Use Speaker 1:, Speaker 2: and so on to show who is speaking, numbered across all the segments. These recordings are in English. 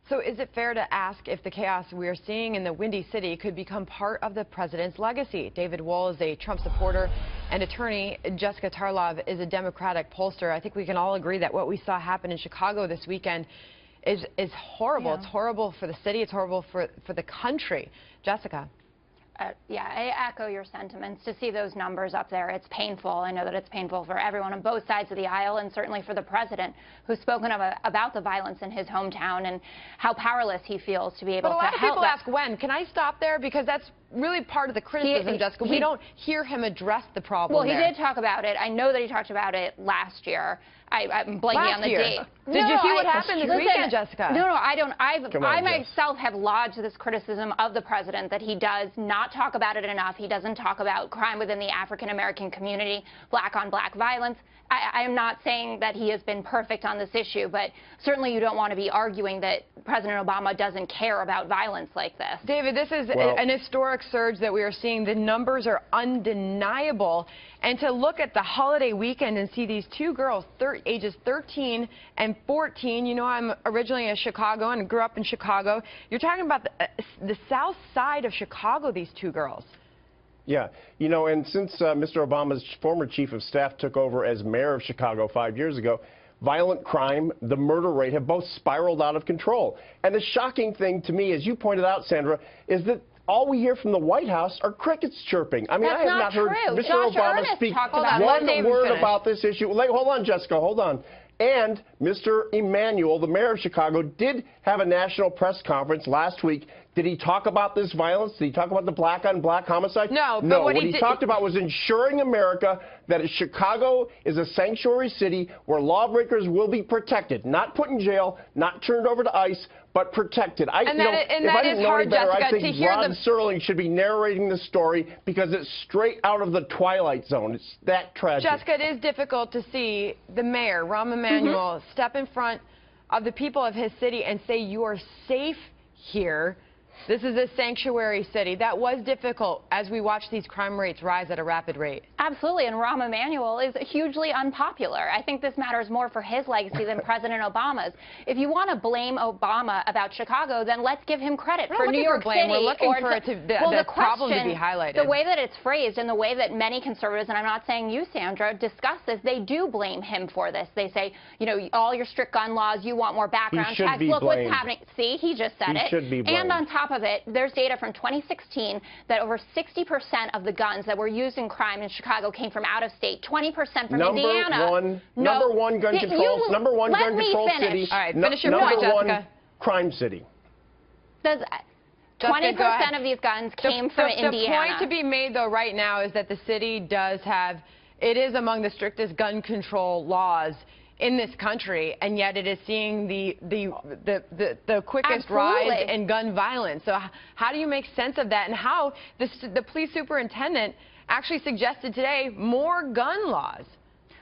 Speaker 1: So is it fair to ask if the chaos we are seeing in the Windy City could become part of the president's legacy? David Wohl is a Trump supporter and attorney. Jessica Tarlov is a Democratic pollster. I think we can all agree that what we saw happen in Chicago this weekend is horrible.
Speaker 2: Yeah.
Speaker 1: It's horrible for the city. It's horrible for the country. Jessica.
Speaker 2: Yeah, I echo your sentiments. To see those numbers up there, it's painful. I know that it's painful for everyone on both sides of the aisle, and certainly for the president, who's spoken about the violence in his hometown and how powerless he feels to be able to help.
Speaker 1: But a lot of people ask when. Can I stop there? Because that's really part of the criticism, Jessica. We don't hear him address the problem.
Speaker 2: Well, he did talk about it. I know that he talked about it last year. I'm blanking on the date.
Speaker 1: Did you see what happened this weekend, Jessica?
Speaker 2: No, I don't. I myself have lodged this criticism of the president that he does not talk about it enough. He doesn't talk about crime within the African-American community, black-on-black violence. I am not saying that he has been perfect on this issue, but certainly you don't want to be arguing that President Obama doesn't care about violence like this.
Speaker 1: David, this is an historic surge that we are seeing. The numbers are undeniable. And to look at the holiday weekend and see these two girls, ages 13 and 14, you know, I'm originally a Chicagoan and grew up in Chicago. You're talking about the south side of Chicago, these two girls.
Speaker 3: Yeah, you know, and since Mr. Obama's former chief of staff took over as mayor of Chicago 5 years ago, violent crime, the murder rate have both spiraled out of control. And the shocking thing to me, as you pointed out, Sandra, is that all we hear from the White House are crickets chirping. I mean, I have not heard Mr. Obama speak one word about this issue. Hold on, Jessica, hold on. And Mr. Emanuel, the mayor of Chicago, did have a national press conference last week. Did he talk about this violence? Did he talk about the black-on-black homicide?
Speaker 1: No.
Speaker 3: No, what he talked about was ensuring America that Chicago is a sanctuary city where lawbreakers will be protected, not put in jail, not turned over to ICE, but protected. If I didn't know any better, I think Rod Serling should be narrating the story because it's straight out of the Twilight Zone. It's that tragic.
Speaker 1: Jessica, it is difficult to see the mayor, Rahm Emanuel, step in front of the people of his city and say, you are safe here. This is a sanctuary city. That was difficult as we watch these crime rates rise at a rapid rate.
Speaker 2: Absolutely, and Rahm Emanuel is hugely unpopular. I think this matters more for his legacy than President Obama's. If you want to blame Obama about Chicago, then let's give him credit for New York City.
Speaker 1: We're looking for the problem to be highlighted.
Speaker 2: The way that it's phrased and the way that many conservatives, and I'm not saying you, Sandra, discuss this, they do blame him for this. They say, you know, all your strict gun laws, you want more background checks. Look what's happening. See, he just said it.
Speaker 3: He should be blamed.
Speaker 2: And on top of it, there's data from 2016 that over 60% of the guns that were used in crime in Chicago came from out of state, 20% from Indiana.
Speaker 3: Number one gun control, number one gun control city.
Speaker 1: All right, finish your point, Jessica.
Speaker 3: Number one crime city.
Speaker 2: 20% of these guns came from Indiana.
Speaker 1: The point to be made, though, right now is that the city does have, it is among the strictest gun control laws in this country, and yet it is seeing the quickest rise in gun violence. So how do you make sense of that, and how the police superintendent actually suggested today more gun laws?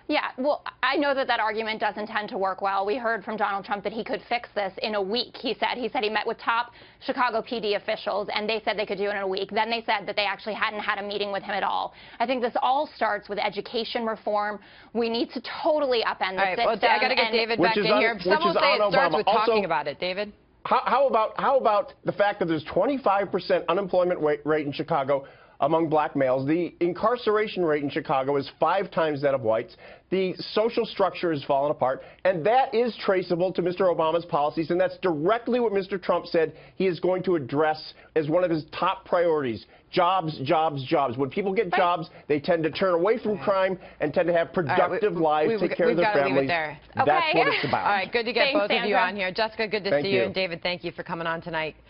Speaker 2: Yeah, well, I know that argument doesn't tend to work well. We heard from Donald Trump that he could fix this in a week. He said he met with top Chicago PD officials, and they said they could do it in a week. Then they said that they actually hadn't had a meeting with him at all. I think this all starts with education reform. We need to totally upend the system.
Speaker 1: Well, I got to get David back in here. Some will say it starts with talking about it. David?
Speaker 3: How about the fact that there's 25% unemployment rate in Chicago among black males? The incarceration rate in Chicago is 5 times that of whites. The social structure has fallen apart, and that is traceable to Mr. Obama's policies, and that's directly what Mr. Trump said he is going to address as one of his top priorities. Jobs, jobs, jobs. When people get jobs, they tend to turn away from crime and tend to have productive lives, take care of their families. That's what it's about.
Speaker 1: All right, good to get both of you on here. Jessica, good to see you, and David, thank you for coming on tonight.